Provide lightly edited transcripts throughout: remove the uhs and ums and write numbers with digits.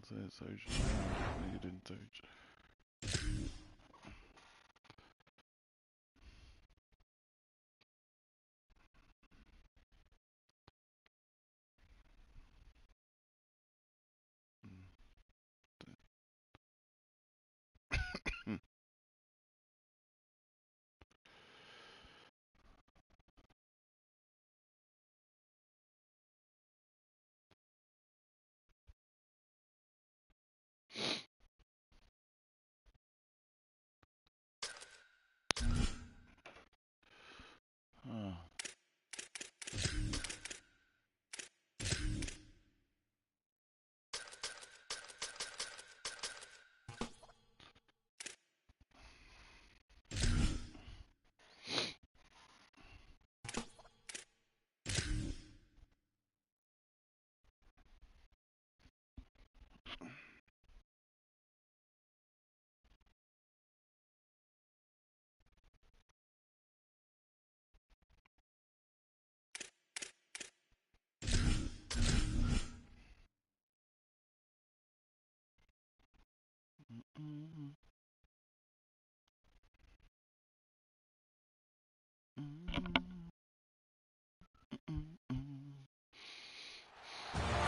That's so you didn't touch. Oh.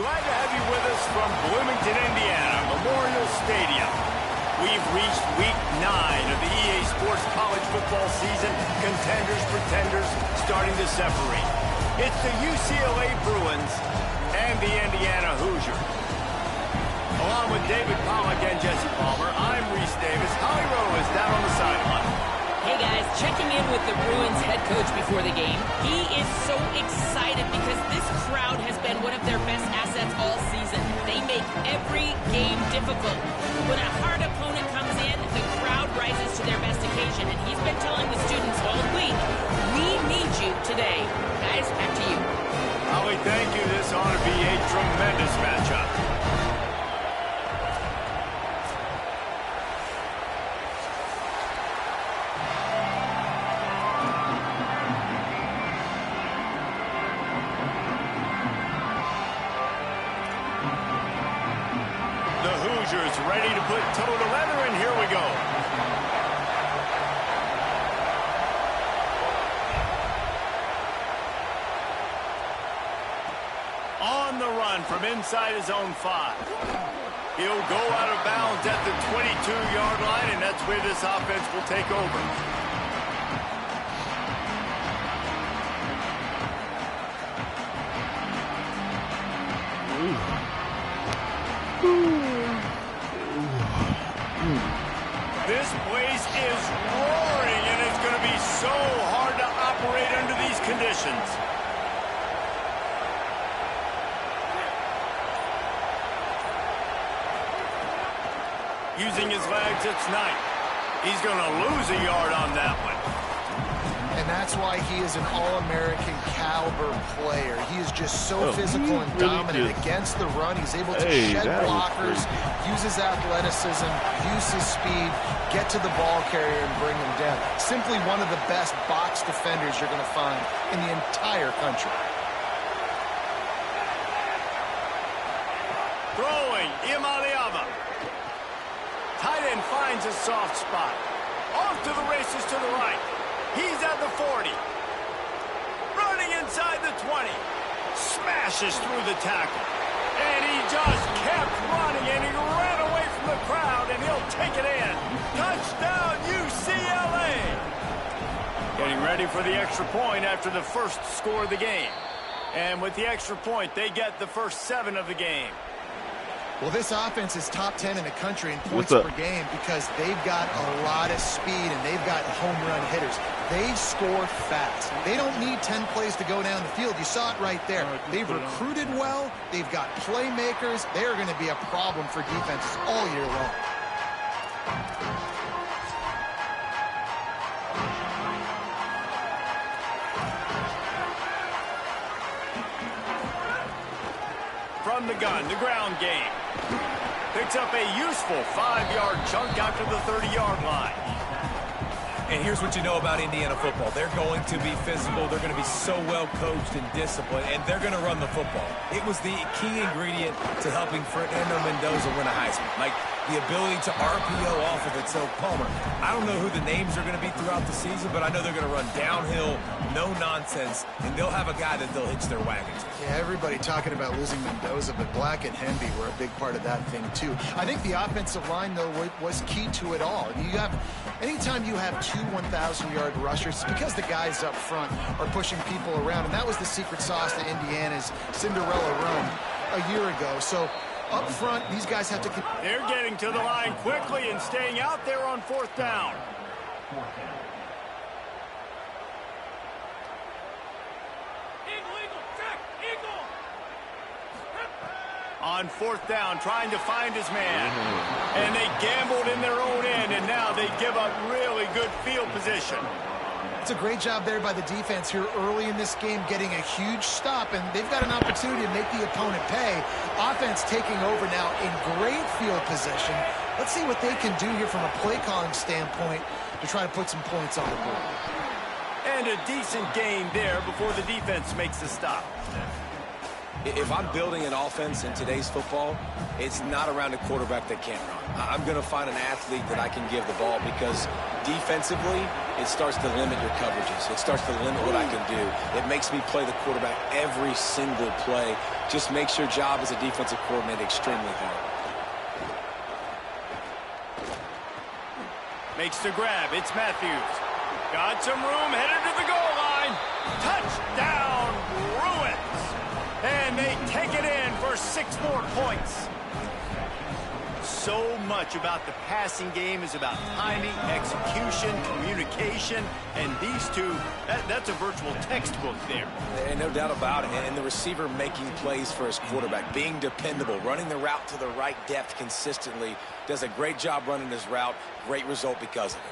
Glad to have you with us from Bloomington, Indiana, Memorial Stadium. We've reached week 9 of the EA Sports college football season. Contenders, pretenders, starting to separate. It's the UCLA Bruins and the Indiana Hoosiers. Along with David Pollack and Jesse Palmer, I'm Reese Davis. Holly Rowe is down on the sideline. Hey guys, checking in with the Bruins head coach before the game. He is so excited because this crowd has been one of their best assets all season. They make every game difficult. When a hard opponent comes in, the crowd rises to their best occasion. And he's been telling the students all week, we need you today. Guys, back to you. Holly, thank you. This ought to be a tremendous matchup. Ready to put toe to leather, and here we go. On the run from inside his own 5. He'll go out of bounds at the 22-yard line, and that's where this offense will take over. This place is roaring, and it's going to be so hard to operate under these conditions. Using his legs, it's Knight. He's going to lose a yard on that one. And that's why he is an All-American caliber player. He is just so physical and dominant against the run. He's able to shed blockers, use his athleticism, use his speed, get to the ball carrier and bring him down. Simply one of the best box defenders you're going to find in the entire country. Throwing, Imaliava. Tight end finds a soft spot. Off to the races to the right. He's at the 40. Running inside the 20. Smashes through the tackle. And he just kept running, and he ran away from the crowd, and he'll take it in. Touchdown, UCLA! Getting ready for the extra point after the first score of the game. And with the extra point, they get the first 7 of the game. Well, this offense is top 10 in the country in points per game because they've got a lot of speed and they've got home run hitters. They score fast. They don't need 10 plays to go down the field. You saw it right there. They've recruited well. They've got playmakers. They are going to be a problem for defenses all year long. From the gun, the ground game. Picks up a useful 5-yard chunk after the 30-yard line. And here's what you know about Indiana football. They're going to be physical. They're going to be so well coached and disciplined, and they're going to run the football. It was the key ingredient to helping Fernando Mendoza win a Heisman. Like the ability to RPO off of it. So, Palmer, I don't know who the names are going to be throughout the season, but I know they're going to run downhill, no nonsense, and they'll have a guy that they'll hitch their wagon to. Yeah, everybody talking about losing Mendoza, but Black and Hemby were a big part of that thing, too. I think the offensive line, though, was key to it all. Anytime you have two 1,000-yard rushers, it's because the guys up front are pushing people around, and that was the secret sauce to Indiana's Cinderella run a year ago. So up front, these guys have to... They're getting to the line quickly and staying out there on 4th down. On 4th down, trying to find his man. And they gambled in their own end, and now they give up really good field position. It's a great job there by the defense here early in this game, getting a huge stop, and they've got an opportunity to make the opponent pay. Offense taking over now in great field position. Let's see what they can do here from a play calling standpoint to try to put some points on the board. And a decent gain there before the defense makes the stop. If I'm building an offense in today's football, it's not around a quarterback that can't run. I'm going to find an athlete that I can give the ball because defensively, it starts to limit your coverages. It starts to limit what I can do. It makes me play the quarterback every single play. Just makes your job as a defensive coordinator extremely hard. Makes the grab. It's Matthews. Got some room, headed to the goal line. Touchdown, Bruins. And they take it in for 6 more points. So much about the passing game is about timing, execution, communication, and these two, that's a virtual textbook there. And no doubt about it. And the receiver making plays for his quarterback, being dependable, running the route to the right depth consistently, does a great job running his route. Great result because of it.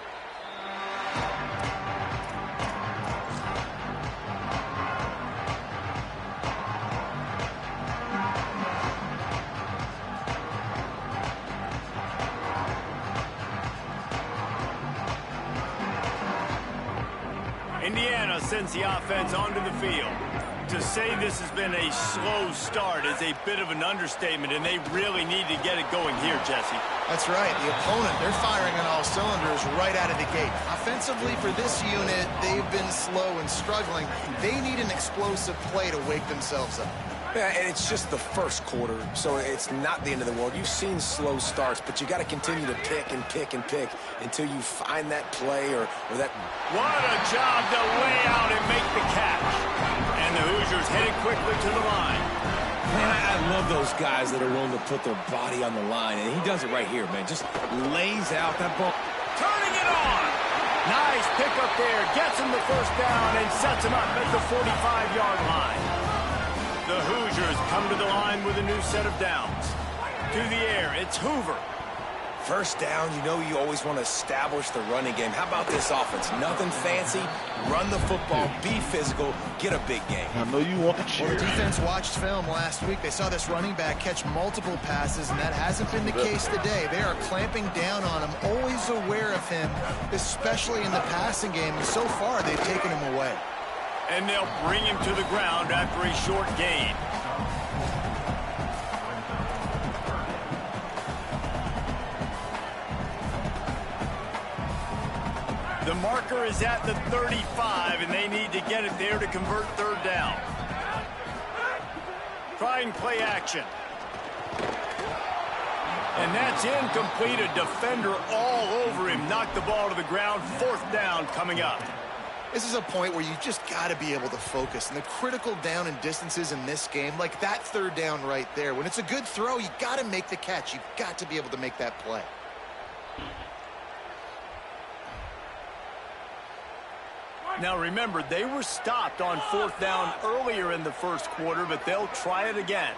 Indiana sends the offense onto the field. To say this has been a slow start is a bit of an understatement, and they really need to get it going here, Jesse. That's right. The opponent, they're firing on all cylinders right out of the gate. Offensively, for this unit, they've been slow and struggling. They need an explosive play to wake themselves up. Yeah, and it's just the first quarter, so it's not the end of the world. You've seen slow starts, but you got to continue to pick and pick and pick until you find that play or that... What a job to lay out and make the catch. And the Hoosiers headed quickly to the line. Man, I love those guys that are willing to put their body on the line, and he does it right here, man. Just lays out that ball. Turning it on. Nice pickup there. Gets him the first down and sets him up at the 45-yard line. The Hoosiers come to the line with a new set of downs. To the air, it's Hoover. First down, you know you always want to establish the running game. How about this offense? Nothing fancy. Run the football, be physical, get a big game. I know you want to cheer. Well, the defense watched film last week. They saw this running back catch multiple passes, and that hasn't been the case today. They are clamping down on him, always aware of him, especially in the passing game. And so far, they've taken him away. And they'll bring him to the ground after a short gain. The marker is at the 35, and they need to get it there to convert 3rd down. Trying play action. And that's incomplete. A defender all over him. Knocked the ball to the ground. 4th down coming up. This is a point where you just got to be able to focus. And the critical down and distances in this game, like that 3rd down right there, when it's a good throw, you got to make the catch. You've got to be able to make that play. Now remember, they were stopped on 4th down earlier in the first quarter, but they'll try it again.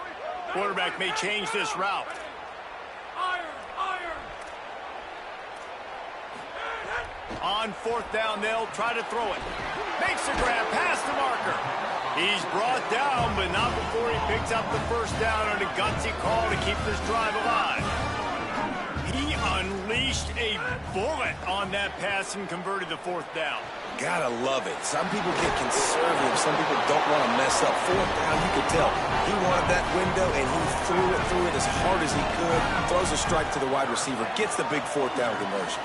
Quarterback may change this route. On 4th down, they'll try to throw it. Makes a grab past the marker. He's brought down, but not before he picks up the first down on a gutsy call to keep this drive alive. He unleashed a bullet on that pass and converted the fourth down. Gotta love it. Some people get conservative. Some people don't want to mess up. Fourth down, you could tell. He wanted that window, and he threw it as hard as he could. Throws a strike to the wide receiver. Gets the big fourth down conversion.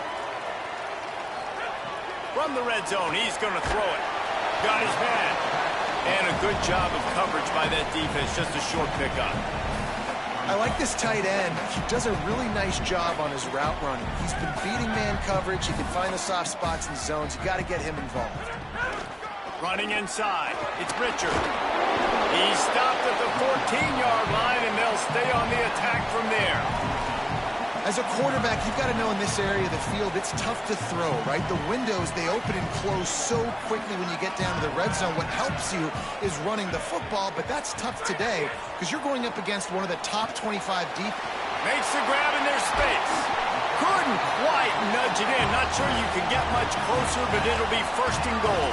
From the red zone, he's going to throw it. Got his man. And a good job of coverage by that defense. Just a short pickup. I like this tight end. He does a really nice job on his route running. He's been beating man coverage. He can find the soft spots and zones. You got to get him involved. Running inside. It's Richard. He's stopped at the 14-yard line, and they'll stay on the attack from there. As a quarterback, you've got to know in this area of the field, it's tough to throw, right? The windows, they open and close so quickly when you get down to the red zone. What helps you is running the football, but that's tough today because you're going up against one of the top 25 deep. Makes the grab in their space. Couldn't quite nudge it in. Not sure you could get much closer, but it'll be first and goal.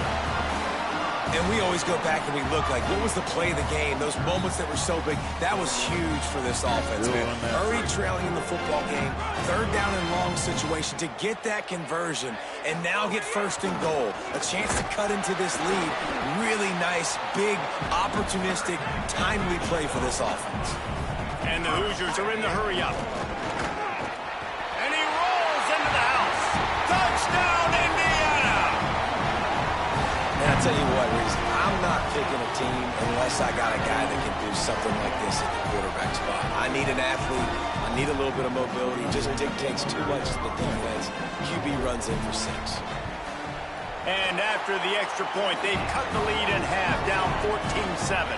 And we always go back and we look like, what was the play of the game? Those moments that were so big, that was huge for this offense, man. Already trailing in the football game, third down and long situation to get that conversion and now get first and goal. A chance to cut into this lead. Really nice, big, opportunistic, timely play for this offense. And the Hoosiers are in the hurry-up. And he rolls into the house. Touchdown, Indiana! And I'll tell you what, Reese, I'm not picking a team unless I got a guy that can do something like this at the quarterback spot. I need an athlete. I need a little bit of mobility. Just dictates too much to the defense. QB runs in for 6. And after the extra point, they've cut the lead in half, down 14-7.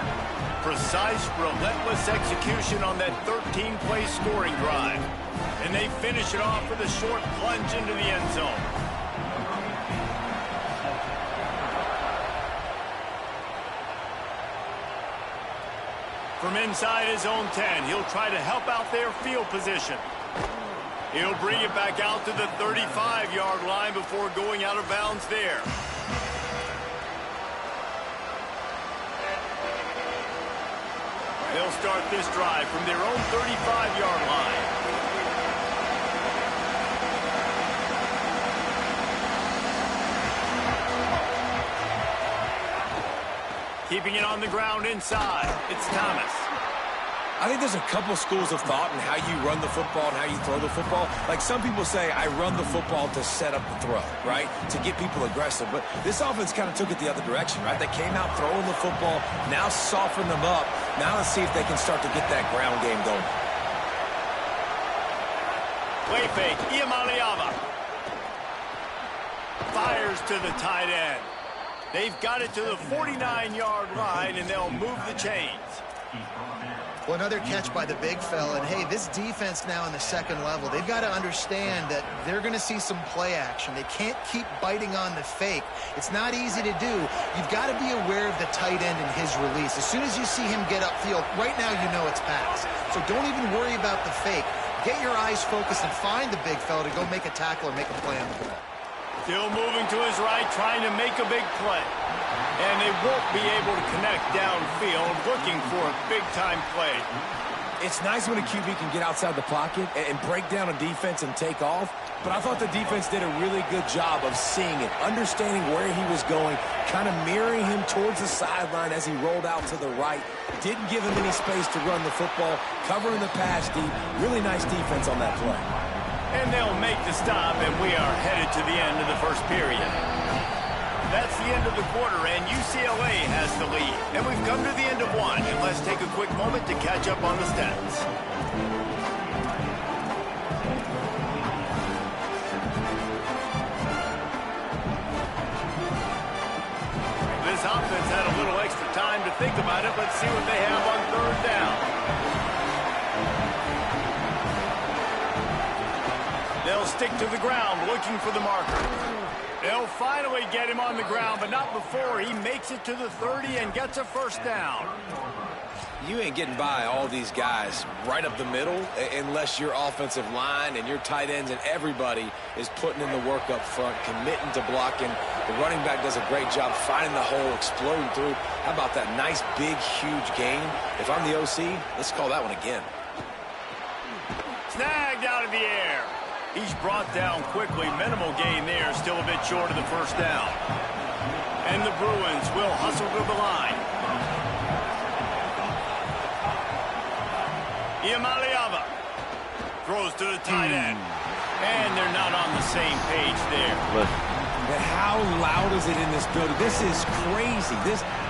Precise, relentless execution on that 13-play scoring drive. And they finish it off with a short plunge into the end zone. From inside his own 10, he'll try to help out their field position. He'll bring it back out to the 35-yard line before going out of bounds there. They'll start this drive from their own 35-yard line. Keeping it on the ground inside. It's Thomas. I think there's a couple schools of thought in how you run the football and how you throw the football. Like some people say, I run the football to set up the throw, right? To get people aggressive. But this offense kind of took it the other direction, right? They came out throwing the football, now soften them up. Now let's see if they can start to get that ground game going. Play fake, Iamaleava. Fires to the tight end. They've got it to the 49-yard line, and they'll move the chains. Well, another catch by the big fella. And, hey, this defense now in the second level, they've got to understand that they're going to see some play action. They can't keep biting on the fake. It's not easy to do. You've got to be aware of the tight end and his release. As soon as you see him get upfield, right now you know it's pass. So don't even worry about the fake. Get your eyes focused and find the big fella to go make a tackle or make a play on the ball. Still moving to his right, trying to make a big play. And they won't be able to connect downfield, looking for a big-time play. It's nice when a QB can get outside the pocket and break down a defense and take off. But I thought the defense did a really good job of seeing it, understanding where he was going, kind of mirroring him towards the sideline as he rolled out to the right. Didn't give him any space to run the football, covering the pass deep. Really nice defense on that play. And they'll make the stop, and we are headed to the end of the first period. That's the end of the quarter, and UCLA has the lead. And we've come to the end of one, and let's take a quick moment to catch up on the stats. This offense had a little extra time to think about it. Let's see what they have on third down. They'll stick to the ground, looking for the marker. They'll finally get him on the ground, but not before he makes it to the 30 and gets a first down. You ain't getting by all these guys right up the middle unless your offensive line and your tight ends and everybody is putting in the work up front, committing to blocking. The running back does a great job finding the hole, exploding through. How about that nice, big, huge gain? If I'm the OC, let's call that one again. Snagged out of the air. He's brought down quickly. Minimal gain there. Still a bit short of the first down. And the Bruins will hustle to the line. Ucla throws to the tight end. And they're not on the same page there. And how loud is it in this building? This is crazy.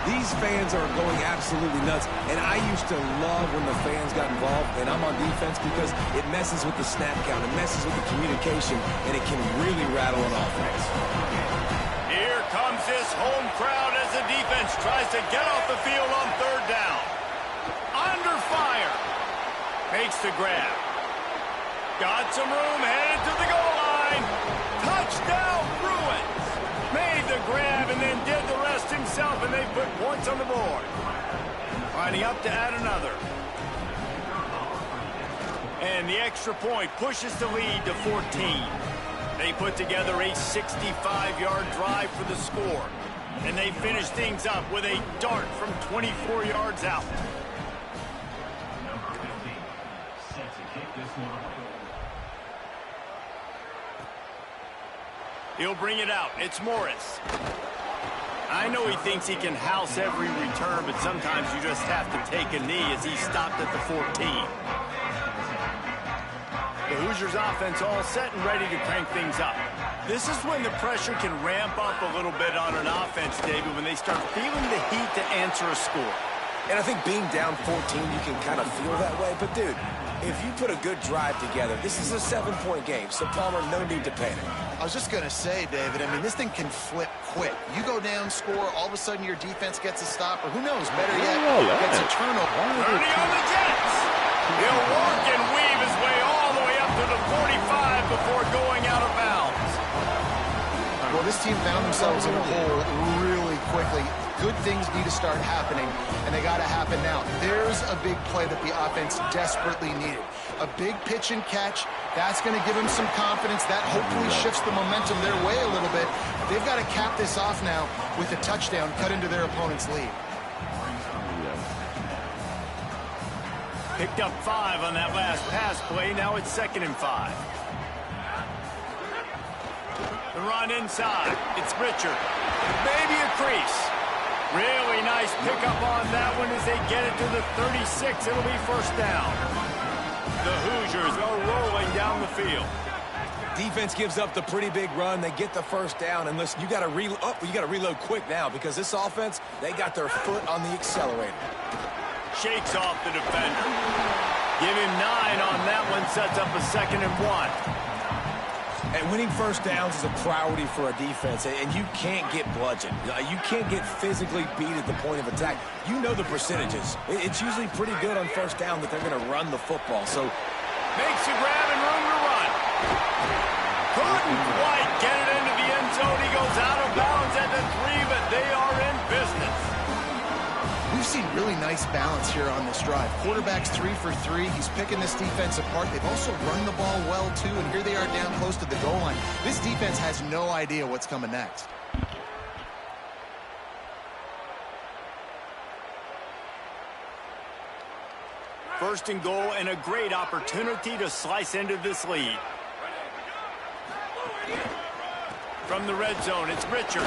These fans are going absolutely nuts. And I used to love when the fans got involved, and I'm on defense because it messes with the snap count, it messes with the communication, and it can really rattle an offense. Here comes this home crowd as the defense tries to get off the field on third down. Under fire. Makes the grab. Got some room, headed to the goal line. Touchdown, Bruins. Made the grab and then did the rest himself, and they put points on the board. Lining up to add another. And the extra point pushes the lead to 14. They put together a 65-yard drive for the score. And they finish things up with a dart from 24 yards out. He'll bring it out. It's Morris. I know he thinks he can house every return, but sometimes you just have to take a knee as he stopped at the 14. The Hoosiers offense all set and ready to crank things up. This is when the pressure can ramp up a little bit on an offense, David, when they start feeling the heat to answer a score. And I think being down 14, you can kind of feel that way. But, dude, if you put a good drive together, this is a 7-point game, so Palmer, no need to panic. I was just going to say, David, I mean, this thing can flip quick. You go down, score, all of a sudden your defense gets a stop, or who knows, better yet, gets a turnover. 30 on the Jets. He'll work and weave his way all the way up to the 45 before going out of bounds. Well, this team found themselves in a hole really quickly. Good things need to start happening, and they got to happen now. There's a big play that the offense desperately needed. A big pitch and catch. That's going to give them some confidence. That hopefully shifts the momentum their way a little bit. They've got to cap this off now with a touchdown cut into their opponent's lead. Picked up 5 on that last pass play. Now it's 2nd and 5. The run inside. It's Richard. Maybe a crease. Really nice pickup on that one as they get it to the 36. It'll be first down. The Hoosiers are rolling down the field. Defense gives up the pretty big run. They get the first down. And listen, you got to reload quick now because this offense, they got their foot on the accelerator. Shakes off the defender. Give him 9 on that one. Sets up a 2nd and 1. And winning first downs is a priority for a defense, and you can't get bludgeoned. You can't get physically beat at the point of attack. You know the percentages. It's usually pretty good on first down that they're going to run the football. So makes a grab and room to run. Couldn't quite get it into the end zone. He goes out of bounds at the 3, but they are in business. We've seen really nice balance here on this drive. Quarterback's 3 for 3. He's picking this defense apart. They've also run the ball well, too, and here they are down close to the goal line. This defense has no idea what's coming next. First and goal and a great opportunity to slice into this lead. From the red zone, it's Richard.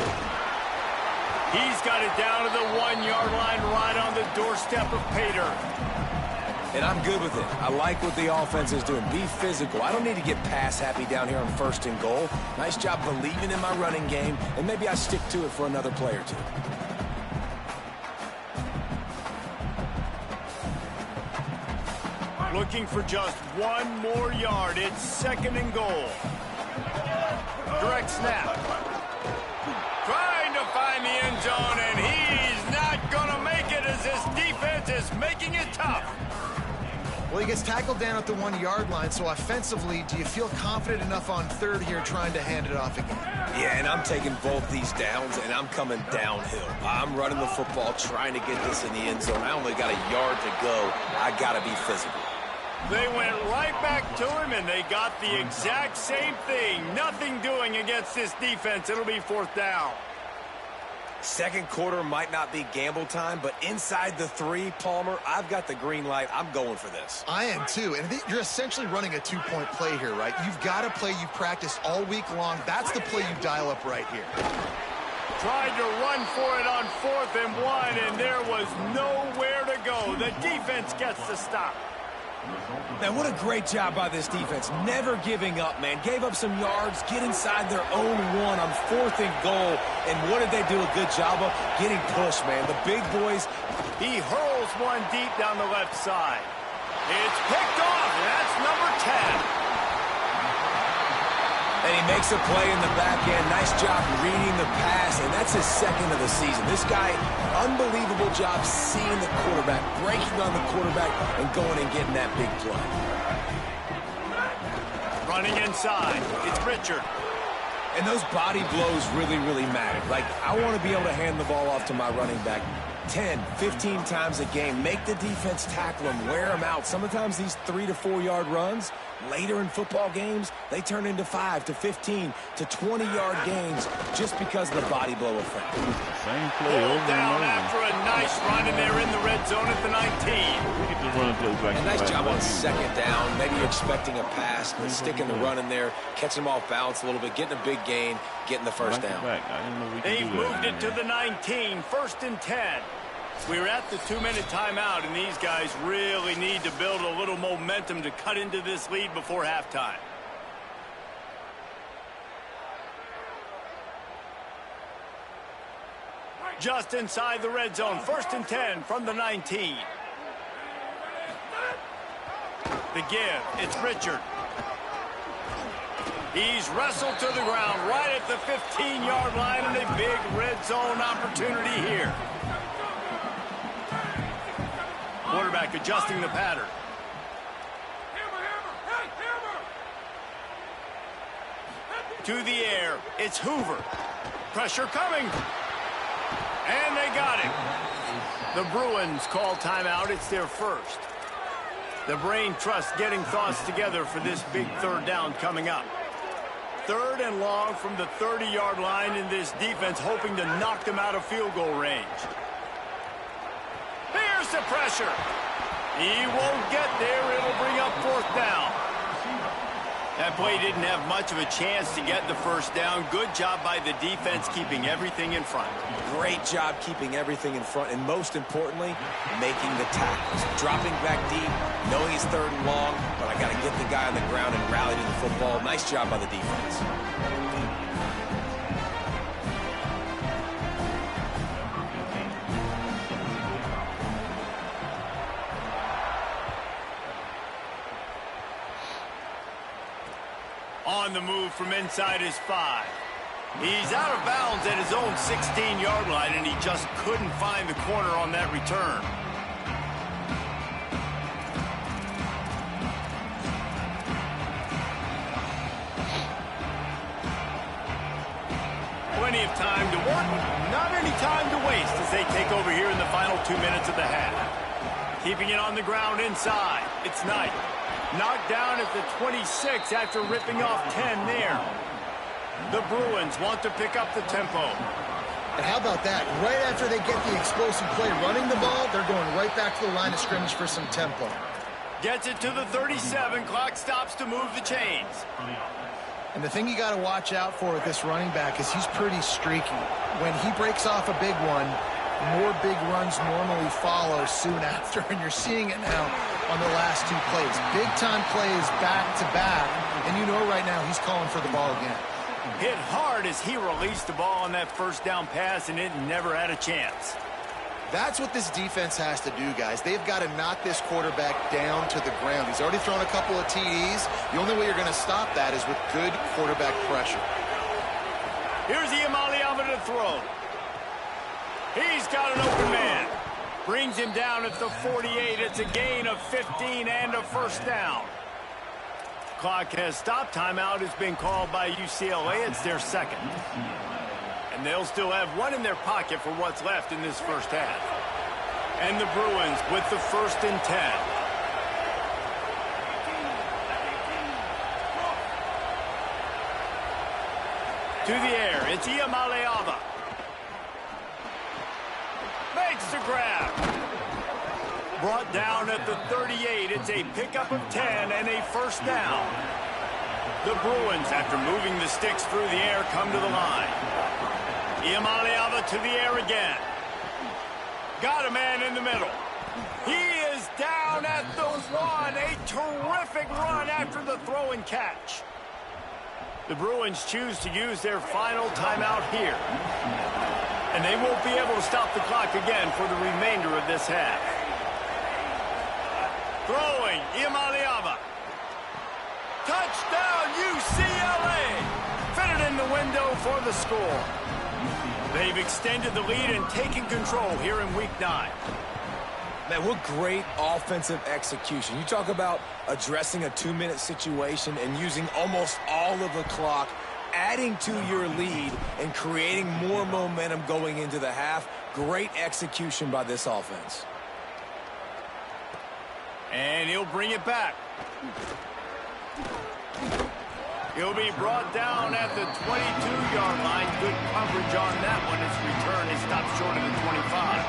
He's got it down to the 1-yard line right on the doorstep of Pater. And I'm good with it. I like what the offense is doing. Be physical. I don't need to get pass happy down here on first and goal. Nice job believing in my running game, and maybe I stick to it for another play or two. Looking for just 1 more yard. It's 2nd and goal. Direct snap. Trying to find the end zone, and he's not going to make it as this defense is making it tough. Well, he gets tackled down at the 1-yard line, so offensively, do you feel confident enough on third here trying to hand it off again? Yeah, and I'm taking both these downs, and I'm coming downhill. I'm running the football, trying to get this in the end zone. I only got a yard to go. I got to be physical. They went right back to him, and they got the exact same thing. Nothing doing against this defense. It'll be 4th down. Second quarter might not be gamble time, but inside the 3, Palmer, I've got the green light. I'm going for this. I am too, and you're essentially running a two-point play here, right? You've got a play you've practiced all week long. That's the play you dial up right here. Tried to run for it on 4th and 1, and there was nowhere to go. The defense gets the stop. Man, what a great job by this defense. Never giving up, man. Gave up some yards, get inside their own 1 on 4th and goal. And what did they do a good job of? Getting pushed, man. The big boys. He hurls one deep down the left side. It's picked off, and that's number 10. And he makes a play in the back end. Nice job reading the pass, and that's his 2nd of the season. This guy, unbelievable job seeing the quarterback, breaking on the quarterback, and going and getting that big play. Running inside, it's Richard. And those body blows really, really matter. Like, I want to be able to hand the ball off to my running back 10, 15 times a game. Make the defense tackle him, wear him out. Sometimes these 3 to 4 yard runs, later in football games, they turn into 5 to 15 to 20 yard gains just because of the body blow effect. Same play over Down and after a nice run, and they're in the red zone at the 19. over. Keep the running plays back. And nice job on 2nd down. Maybe you're expecting a pass, but sticking the run in there, catching them off balance a little bit, getting a big gain, getting the first down. Back. I didn't know we could They've do that. moved it to the 19, 1st and 10. We're at the 2-minute timeout, and these guys really need to build a little momentum to cut into this lead before halftime. Just inside the red zone, 1st and 10 from the 19. The give, it's Richard. He's wrestled to the ground right at the 15-yard line, and a big red zone opportunity here. Quarterback adjusting the pattern. To the air, it's Hoover. Pressure coming. And they got him. The Bruins call timeout. It's their first. The brain trust getting thoughts together for this big 3rd down coming up. 3rd and long from the 30-yard line, in this defense hoping to knock them out of field goal range. Here's the pressure. He won't get there. It'll bring up 4th down. That play didn't have much of a chance to get the first down. Good job by the defense keeping everything in front. Great job keeping everything in front, and most importantly, making the tackles. Dropping back deep, knowing it's 3rd and long, but I got to get the guy on the ground and rally to the football. Nice job by the defense. On the move from inside his 5. He's out of bounds at his own 16-yard line, and he just couldn't find the corner on that return. Plenty of time to work, not any time to waste as they take over here in the final 2 minutes of the half. Keeping it on the ground inside, it's Knight. Knocked down at the 26 after ripping off 10 there. The Bruins want to pick up the tempo. And how about that? Right after they get the explosive play running the ball, they're going right back to the line of scrimmage for some tempo. Gets it to the 37. Clock stops to move the chains. And the thing you got to watch out for with this running back is he's pretty streaky. When he breaks off a big one, more big runs normally follow soon after, and you're seeing it now on the last 2 plays. Big-time plays back-to-back, and you know right now he's calling for the ball again. Hit hard as he released the ball on that first down pass, and it never had a chance. That's what this defense has to do, guys. They've got to knock this quarterback down to the ground. He's already thrown a couple of TDs. The only way you're going to stop that is with good quarterback pressure. Here's Ucla to throw. He's got an open man. Brings him down at the 48. It's a gain of 15 and a first down. Clock has stopped. Timeout has been called by UCLA. It's their 2nd. And they'll still have one in their pocket for what's left in this first half. And the Bruins with the 1st and 10. To the air, it's Ucla. makes the grab. Brought down at the 38. It's a pickup of 10 and a first down. The Bruins, after moving the sticks through the air, come to the line. Ucla to the air again. Got a man in the middle. He is down at the 1. A terrific run after the throw and catch. The Bruins choose to use their final timeout here. And they won't be able to stop the clock again for the remainder of this half. Throwing, Ucla. Touchdown, UCLA! Fitted in the window for the score. They've extended the lead and taken control here in Week 9. Man, what great offensive execution. You talk about addressing a 2-minute situation and using almost all of the clock, adding to your lead and creating more momentum going into the half. Great execution by this offense. And he'll bring it back. He'll be brought down at the 22-yard line. Good coverage on that one. His return is stopped short of the 25.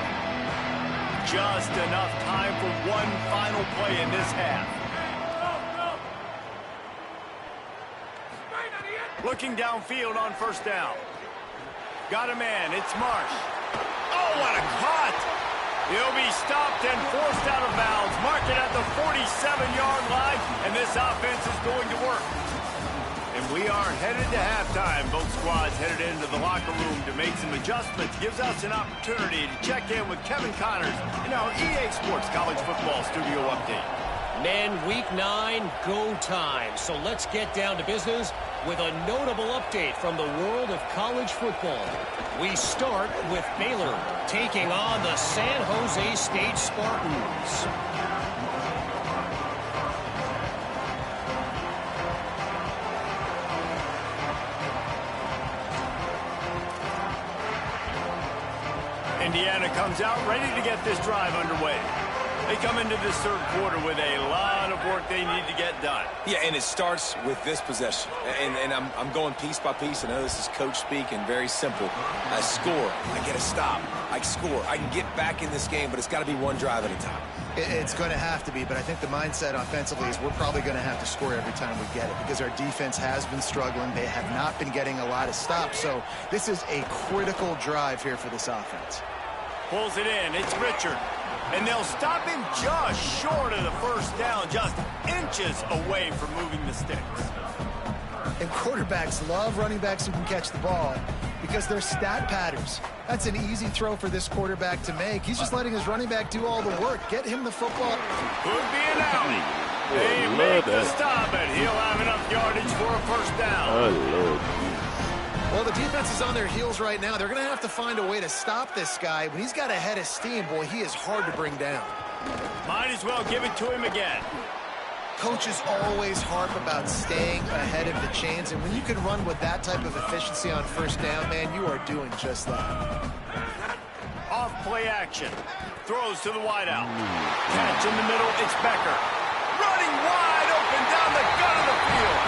Just enough time for one final play in this half. Looking downfield on first down. Got a man. It's Marsh. Oh, what a cut! He'll be stopped and forced out of bounds. Mark it at the 47-yard line, and this offense is going to work. And we are headed to halftime. Both squads headed into the locker room to make some adjustments. Gives us an opportunity to check in with Kevin Connors in our EA Sports College Football Studio Update. Men, Week 9, go time. So let's get down to business with a notable update from the world of college football. We start with Baylor taking on the San Jose State Spartans. Indiana comes out ready to get this drive underway. They come into this third quarter with a lot of work they need to get done. Yeah, and it starts with this possession. And I'm going piece by piece. I know this is coach speak and very simple. I score. I get a stop. I score. I can get back in this game, but it's got to be one drive at a time. It's going to have to be, but I think the mindset offensively is we're probably going to have to score every time we get it because our defense has been struggling. They have not been getting a lot of stops, so this is a critical drive here for this offense. Pulls it in. It's Richard. And they'll stop him just short of the first down, just inches away from moving the sticks. And quarterbacks love running backs who can catch the ball because they're stat patterns. That's an easy throw for this quarterback to make. He's just letting his running back do all the work. Get him the football. Could be an out. They make the stop, and he'll have enough yardage for a first down. Oh, Lord. Well, the defense is on their heels right now. They're going to have to find a way to stop this guy. When he's got a head of steam, boy, he is hard to bring down. Might as well give it to him again. Coaches always harp about staying ahead of the chains, and when you can run with that type of efficiency on first down, man, you are doing just that. Off play action. Throws to the wideout. Catch in the middle, it's Becker. Running wide open down the gut of the field.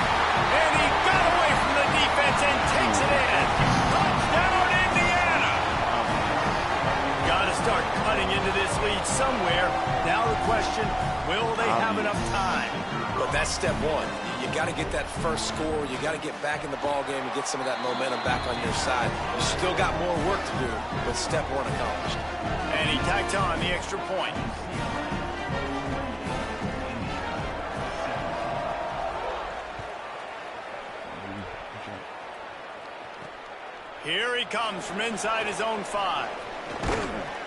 And he got away from the defense and takes it in. Touchdown, Indiana! Got to start cutting into this lead somewhere. Now the question, will they have enough time? But that's step one. You got to get that first score. You got to get back in the ball game and get some of that momentum back on your side. You still got more work to do, but step one accomplished. And he tacked on the extra point. Here he comes from inside his own 5.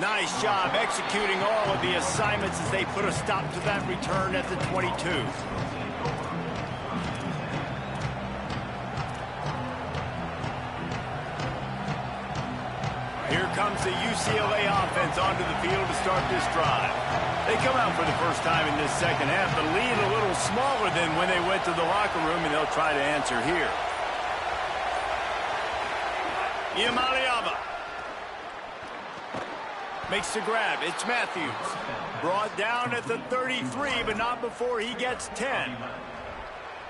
Nice job executing all of the assignments as they put a stop to that return at the 22. Here comes the UCLA offense onto the field to start this drive. They come out for the first time in this second half, the lead a little smaller than when they went to the locker room, and they'll try to answer here. Ucla makes the grab. It's Matthews. Brought down at the 33, but not before he gets 10.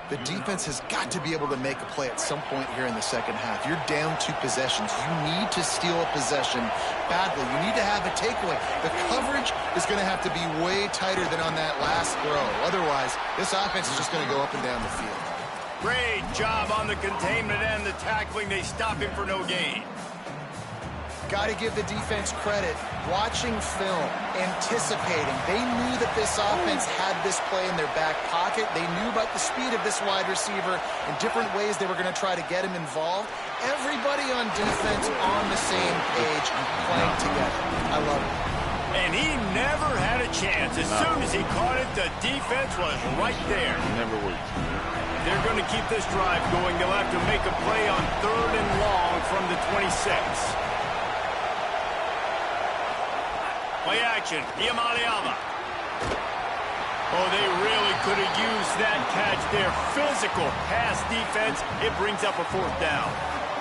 The defense has got to be able to make a play at some point here in the second half. You're down 2 possessions. You need to steal a possession badly. You need to have a takeaway. The coverage is going to have to be way tighter than on that last throw. Otherwise, this offense is just going to go up and down the field. Great job on the containment and the tackling. They stop him for no gain. Got to give the defense credit. Watching film, anticipating. They knew that this offense had this play in their back pocket. They knew about the speed of this wide receiver and different ways they were going to try to get him involved. Everybody on defense on the same page, playing together. I love it. And he never had a chance. As soon as he caught it, the defense was right there. Never worked. They're going to keep this drive going. They'll have to make a play on 3rd and long from the 26. Play action, Iamaleava. Oh, they really could have used that catch there. Physical pass defense. It brings up a 4th down.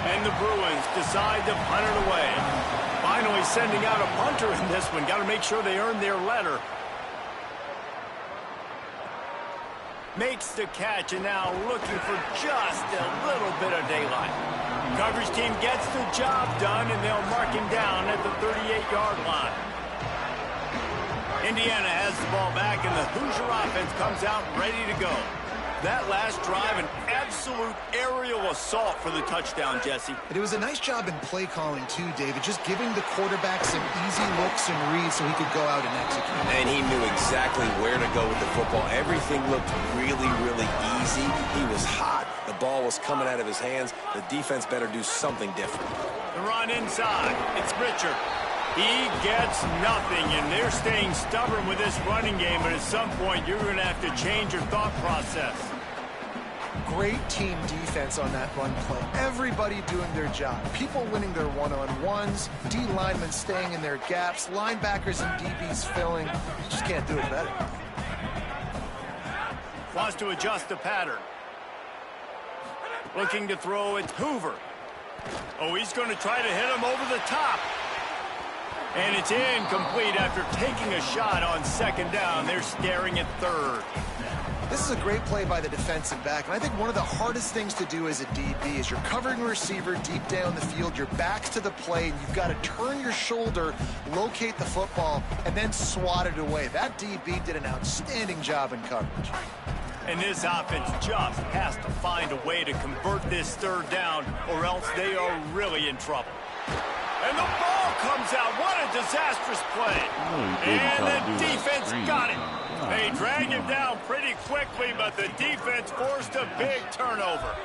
And the Bruins decide to punt it away. Finally sending out a punter in this one. Got to make sure they earn their letter. Makes the catch and now looking for just a little bit of daylight. Coverage team gets the job done and they'll mark him down at the 38-yard line. Indiana has the ball back, and the Hoosier offense comes out ready to go. That last drive, an absolute aerial assault for the touchdown, Jesse. It was a nice job in play calling, too, David, just giving the quarterback some easy looks and reads so he could go out and execute. And he knew exactly where to go with the football. Everything looked really, really easy. He was hot. The ball was coming out of his hands. The defense better do something different. The run inside. It's Richard. He gets nothing, and they're staying stubborn with this running game, but at some point you're going to have to change your thought process. Great team defense on that run play. Everybody doing their job. People winning their one-on-ones, D linemen staying in their gaps, linebackers and DBs filling. You just can't do it better. Wants to adjust the pattern. Looking to throw it, Hoover. Oh, he's going to try to hit him over the top. And it's incomplete after taking a shot on 2nd down. They're staring at 3rd. This is a great play by the defensive back, and I think one of the hardest things to do as a DB is you're covering a receiver deep down the field, your back's to the play, and you've got to turn your shoulder, locate the football, and then swat it away. That DB did an outstanding job in coverage. And this offense just has to find a way to convert this 3rd down, or else they are really in trouble. And the ball comes out. What a disastrous play. And the defense got it. They dragged him down pretty quickly, but the defense forced a big turnover.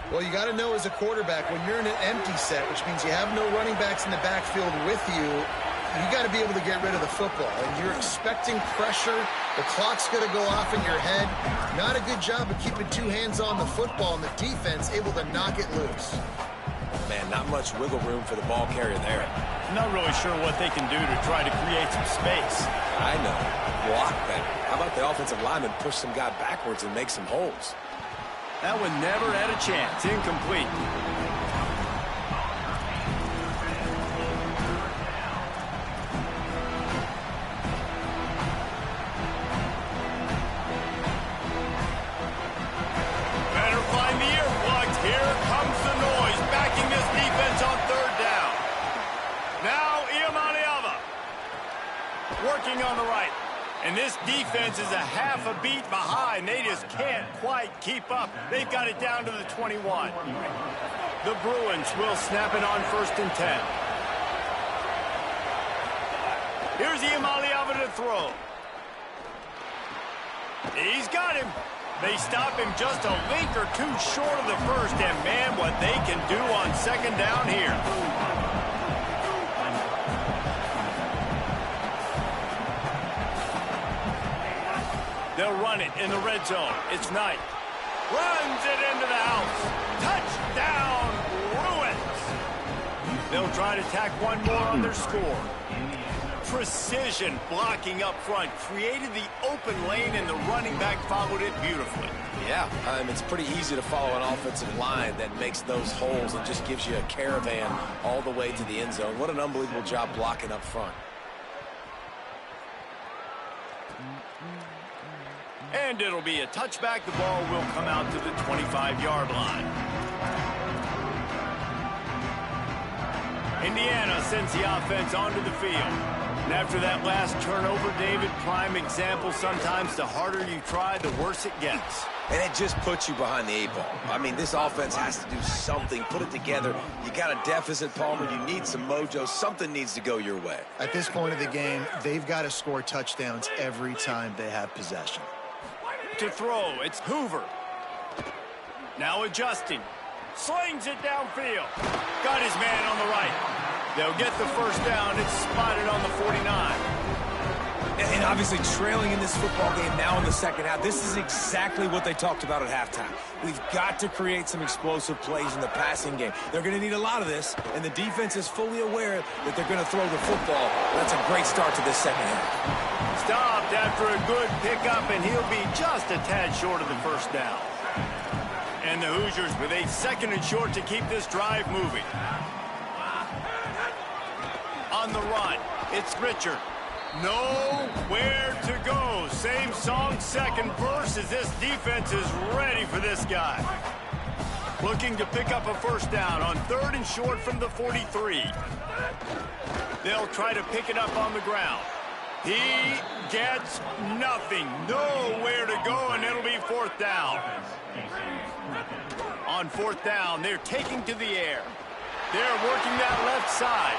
Well, you got to know as a quarterback, when you're in an empty set, which means you have no running backs in the backfield with you, you got to be able to get rid of the football. And you're expecting pressure. The clock's going to go off in your head. Not a good job of keeping 2 hands on the football, and the defense able to knock it loose. Man, not much wiggle room for the ball carrier there. Not really sure what they can do to try to create some space. I know. Block better. How about the offensive lineman push some guy backwards and make some holes? That one never had a chance. Incomplete. Better find the earplugs. Here comes the noise. Backing this defense on 3rd down. Now Iamaleava working on the right. And this defense is a half a beat behind. They just can't quite keep up. They've got it down to the 21. The Bruins will snap it on 1st and 10. Here's Iamaleava to throw. He's got him. They stop him just a link or 2 short of the 1st. And, man, what they can do on 2nd down here. They'll run it in the red zone. It's Knight. Runs it into the house. Touchdown, Bruins. They'll try to tack one more on their score. Precision blocking up front. Created the open lane, and the running back followed it beautifully. Yeah, it's pretty easy to follow an offensive line that makes those holes and just gives you a caravan all the way to the end zone. What an unbelievable job blocking up front. And it'll be a touchback. The ball will come out to the 25-yard line. Indiana sends the offense onto the field. And after that last turnover, David, prime example, sometimes the harder you try, the worse it gets. And it just puts you behind the 8 ball. I mean, this offense has to do something, put it together. You got a deficit, Palmer. You need some mojo. Something needs to go your way. At this point of the game, they've got to score touchdowns every time they have possession. To throw, it's Hoover. Now adjusting. Slings it downfield. Got his man on the right. They'll get the first down. It's spotted on the 49. And obviously trailing in this football game now in the second half. This is exactly what they talked about at halftime. We've got to create some explosive plays in the passing game. They're going to need a lot of this, and the defense is fully aware that they're going to throw the football. That's a great start to this second half. Stopped after a good pickup, and he'll be just a tad short of the first down. And the Hoosiers with a 2nd and short to keep this drive moving. On the run, it's Richard. Nowhere to go. Same song, second verse, as this defense is ready for this guy. Looking to pick up a first down on 3rd and short from the 43. They'll try to pick it up on the ground. He gets nothing. Nowhere to go, and it'll be 4th down. On 4th down, they're taking to the air. They're working that left side.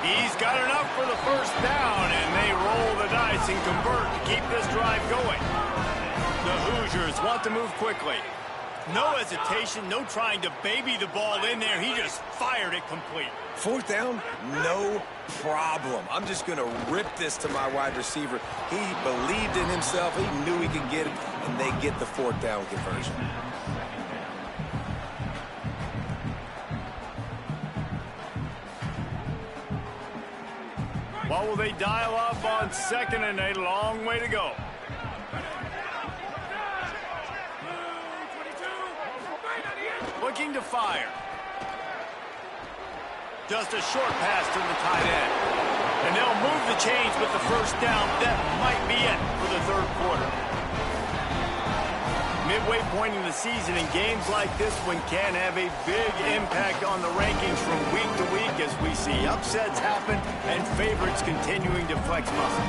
He's got enough for the first down, and they roll the dice and convert to keep this drive going. The Hoosiers want to move quickly. No hesitation, no trying to baby the ball in there. He just fired it complete. 4th down, no problem. I'm just going to rip this to my wide receiver. He believed in himself. He knew he could get it, and they get the 4th down conversion. What will they dial up on 2nd and a long way to go? Looking to fire. Just a short pass to the tight end. And they'll move the chains with the first down. That might be it for the 3rd quarter. Midway point in the season, and games like this one can have a big impact on the rankings from week to week as we see upsets happen and favorites continuing to flex muscle.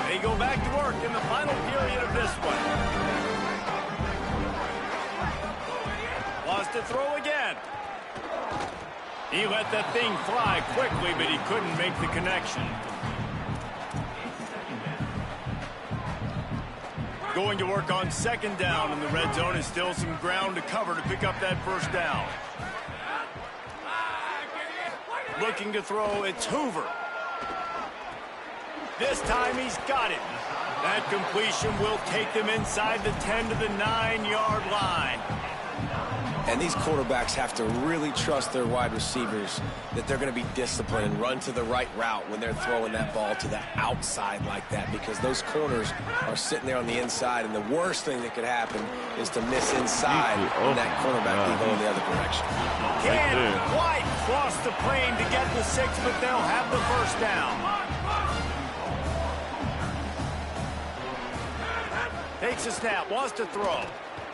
They go back to work in the final period of this one. Wants to throw again. He let that thing fly quickly, but he couldn't make the connection. Going to work on 2nd down, and the red zone is still some ground to cover to pick up that first down. Looking to throw, it's Hoover. This time he's got it. That completion will take them inside the 10 to the 9-yard line. And these quarterbacks have to really trust their wide receivers that they're going to be disciplined and run to the right route when they're throwing that ball to the outside like that, because those corners are sitting there on the inside, and the worst thing that could happen is to miss inside and that cornerback be going the other direction. Can't quite cross the plane to get the 6, but they'll have the first down. Takes a snap, wants to throw.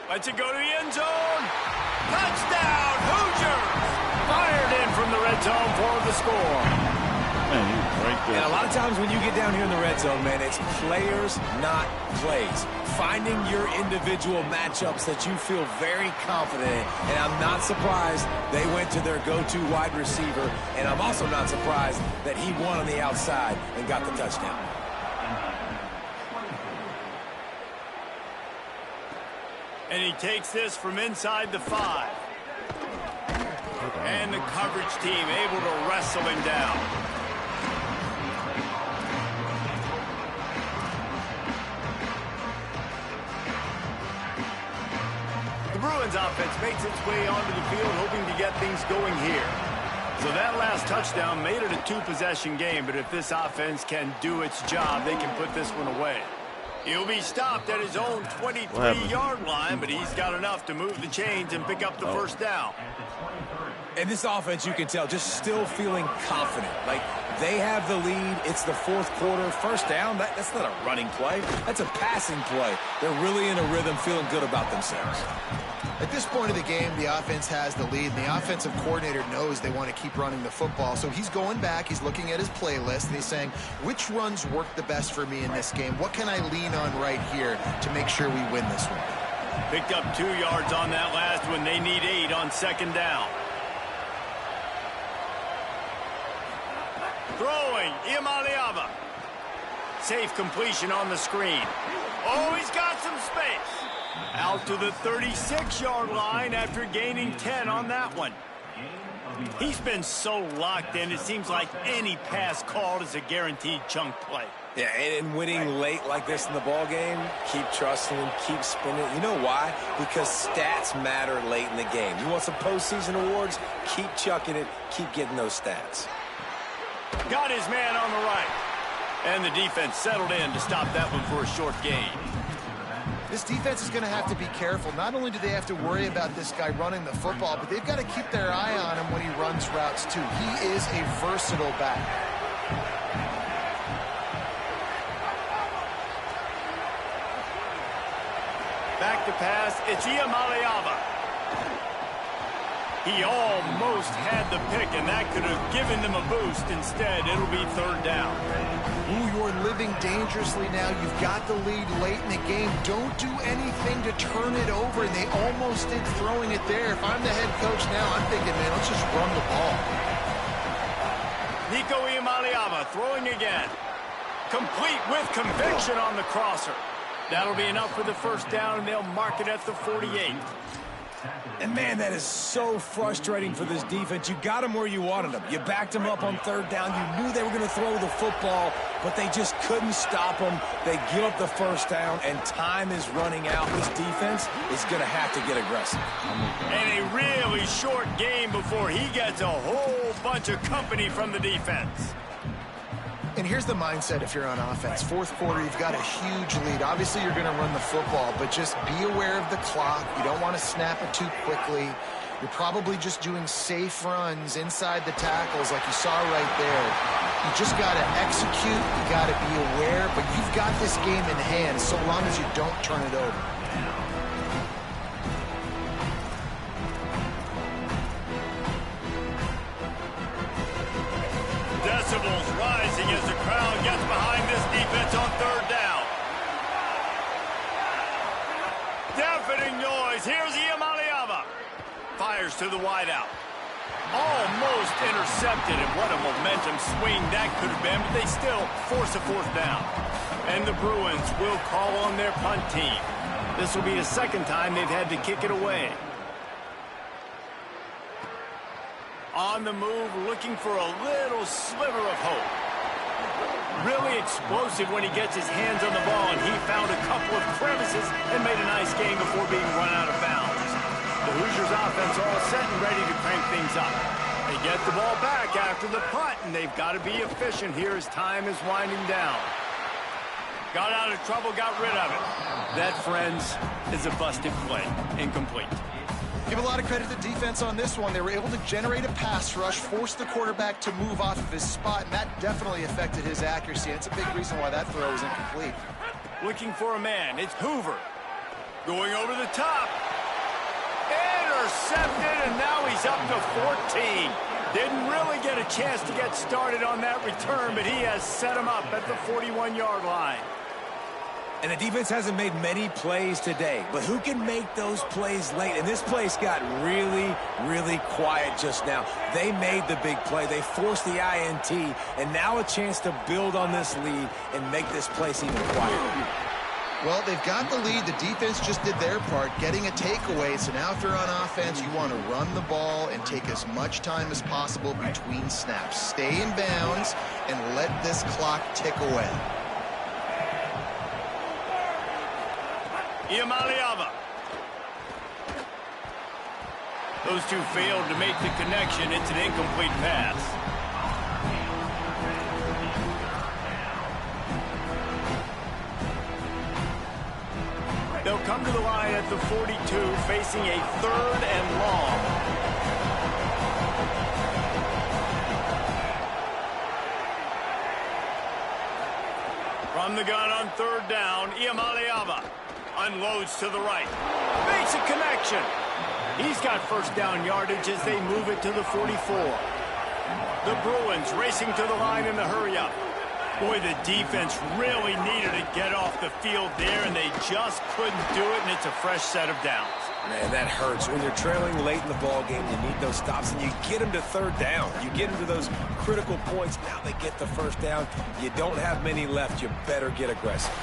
Lets it go to the end zone. Touchdown, Hoosiers! Fired in from the red zone for the score. Man, he was right there. And a lot of times when you get down here in the red zone, man, it's players, not plays. Finding your individual matchups that you feel very confident in. And I'm not surprised they went to their go-to wide receiver. And I'm also not surprised that he won on the outside and got the touchdown. And he takes this from inside the 5. And the coverage team able to wrestle him down. The Bruins offense makes its way onto the field, hoping to get things going here. So that last touchdown made it a 2-possession game, but if this offense can do its job, they can put this one away. He'll be stopped at his own 23-yard line, but he's got enough to move the chains and pick up the first down. And this offense, you can tell, just still feeling confident. Like, They have the lead. It's the fourth quarter. First down, that's not a running play. That's a passing play. They're really in a rhythm, feeling good about themselves. At this point of the game, the offense has the lead, and the offensive coordinator knows they want to keep running the football. So he's going back, he's looking at his playlist, and he's saying, which runs work the best for me in this game? What can I lean on right here to make sure we win this one? Picked up 2 yards on that last one. They need 8 on second down. Throwing, Ucla. Safe completion on the screen. Oh, he's got some space. Out to the 36-yard line after gaining 10 on that one. He's been so locked in, it seems like any pass called is a guaranteed chunk play. Yeah, and winning late like this in the ball game, keep trusting him, keep spinning. You know why? Because stats matter late in the game. You want some postseason awards? Keep chucking it, keep getting those stats. Got his man on the right. And the defense settled in to stop that one for a short gain. This defense is going to have to be careful. Not only do they have to worry about this guy running the football, but they've got to keep their eye on him when he runs routes too. He is a versatile back. Back to pass, it's Ucla. He almost had the pick, and that could have given them a boost. Instead, it'll be third down. Ooh, you're living dangerously now. You've got the lead late in the game. Don't do anything to turn it over. They almost did throwing it there. If I'm the head coach now, I'm thinking, man, let's just run the ball. Ucla throwing again. Complete with conviction on the crosser. That'll be enough for the first down, and they'll mark it at the 48. And, man, that is so frustrating for this defense. You got them where you wanted them. You backed them up on third down. You knew they were going to throw the football, but they just couldn't stop them. They give up the first down, and time is running out. This defense is going to have to get aggressive. And a really short game before he gets a whole bunch of company from the defense. And here's the mindset if you're on offense. Fourth quarter, you've got a huge lead. Obviously, you're going to run the football, but just be aware of the clock. You don't want to snap it too quickly. You're probably just doing safe runs inside the tackles like you saw right there. You just got to execute. You got to be aware, but you've got this game in hand so long as you don't turn it over. Decibels rising as the crowd gets behind this defense on third down. Deafening noise. Here's Ucla. Fires to the wideout. Almost intercepted, and what a momentum swing that could have been, but they still force a fourth down. And the Bruins will call on their punt team. This will be the second time they've had to kick it away. On the move, looking for a little sliver of hope. Really explosive when he gets his hands on the ball, and he found a couple of crevices and made a nice game before being run out of bounds. The Hoosiers offense all set and ready to crank things up. They get the ball back after the punt, and they've got to be efficient here as time is winding down. Got out of trouble, got rid of it. That, friends, is a busted play. Incomplete. Give a lot of credit to defense on this one. They were able to generate a pass rush, force the quarterback to move off of his spot, and that definitely affected his accuracy. That's a big reason why that throw was incomplete. Looking for a man. It's Hoover. Going over the top. Intercepted, and now he's up to 14. Didn't really get a chance to get started on that return, but he has set him up at the 41-yard line. And the defense hasn't made many plays today, but who can make those plays late? And this place got really, really quiet just now. They made the big play. They forced the INT, and now a chance to build on this lead and make this place even quieter. Well, they've got the lead. The defense just did their part, getting a takeaway. So now if they're on offense, you want to run the ball and take as much time as possible between snaps. Stay in bounds and let this clock tick away. Ucla. Those two failed to make the connection. It's an incomplete pass. They'll come to the line at the 42, facing a third and long. the gun on third down. Ucla unloads to the right. Makes a connection. He's got first down yardage as they move it to the 44. The Bruins racing to the line in the hurry-up. Boy, the defense really needed to get off the field there, and they just couldn't do it, and it's a fresh set of downs. Man, that hurts. When you're trailing late in the ball game, you need those stops, and you get them to third down. You get them to those critical points. Now they get the first down. You don't have many left. You better get aggressive.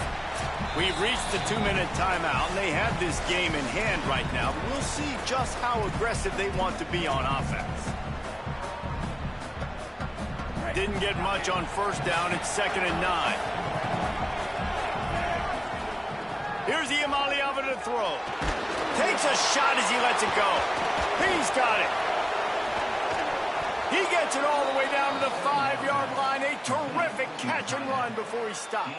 We've reached the 2-minute timeout, and they have this game in hand right now. But we'll see just how aggressive they want to be on offense. Didn't get much on first down. It's 2nd and 9. Here's Ucla to throw. Takes a shot as he lets it go. He's got it. He gets it all the way down to the 5-yard line. A terrific catch and run before he stopped.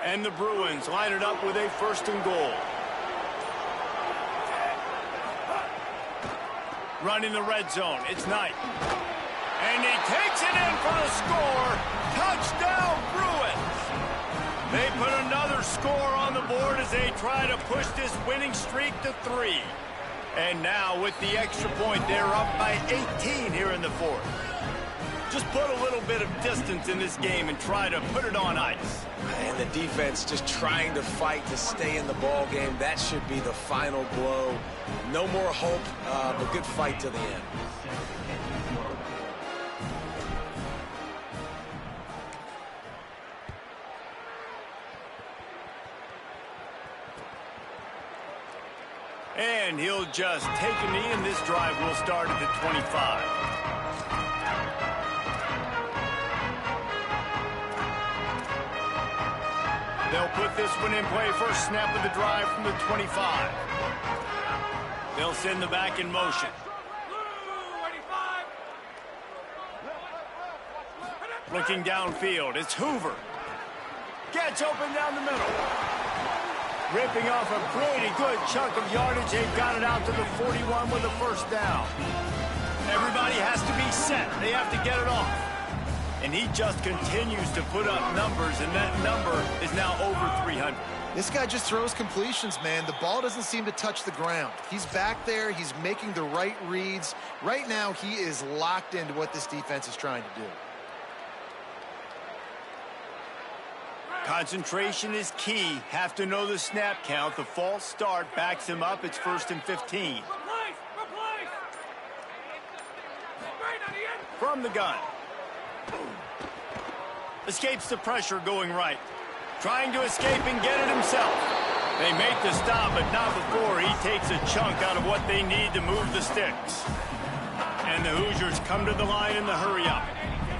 And the Bruins line it up with a 1st and goal. Running the red zone. It's Knight. And he takes it in for the score. Touchdown, Bruins. They put another score on the board as they try to push this winning streak to 3. And now with the extra point, they're up by 18 here in the 4th. Just put a little bit of distance in this game and try to put it on ice. And the defense just trying to fight to stay in the ball game. That should be the final blow. No more hope, but good fight to the end. And he'll just take a knee, and this drive will start at the 25. They'll put this one in play. First snap of the drive from the 25. They'll send the back in motion. Looking downfield, it's Hoover. Gets open down the middle. Ripping off a pretty good chunk of yardage. They've got it out to the 41 with a 1st down. Everybody has to be set. They have to get it off. And he just continues to put up numbers, and that number is now over 300. This guy just throws completions, man. The ball doesn't seem to touch the ground. He's back there. He's making the right reads. Right now, he is locked into what this defense is trying to do. Concentration is key. Have to know the snap count. The false start backs him up. It's 1st and 15. From the gun. Escapes the pressure going right. Trying to escape and get it himself. They make the stop, but not before he takes a chunk out of what they need to move the sticks. And the Hoosiers come to the line in the hurry-up.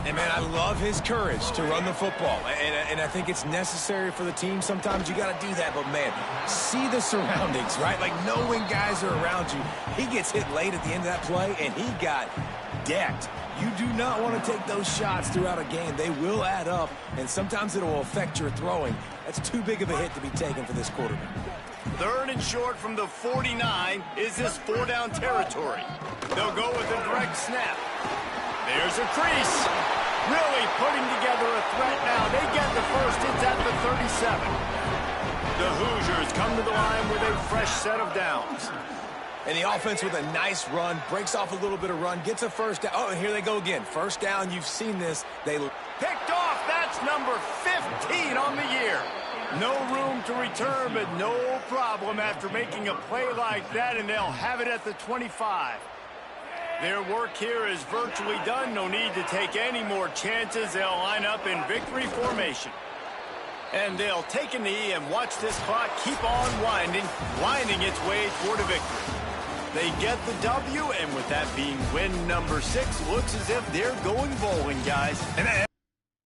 And, man, I love his courage to run the football. And I think it's necessary for the team. Sometimes you got to do that. But, man, see the surroundings, right? Like, knowing guys are around you. He gets hit late at the end of that play, and he got decked. You do not want to take those shots throughout a game. They will add up, and sometimes it will affect your throwing. That's too big of a hit to be taken for this quarterback. 3rd and short from the 49 is this 4-down territory. They'll go with a direct snap. There's a crease. Really putting together a threat now. They get the 1st. It's at the 37. The Hoosiers come to the line with a fresh set of downs. And the offense with a nice run, breaks off a little bit of run, gets a 1st down. Oh, and here they go again. 1st down, you've seen this. They picked off. That's number 15 on the year. No room to return, but no problem after making a play like that, and they'll have it at the 25. Their work here is virtually done. No need to take any more chances. They'll line up in victory formation. And they'll take a knee and watch this clock keep on winding its way toward a victory. They get the W, and with that being win number 6, looks as if they're going bowling, guys. And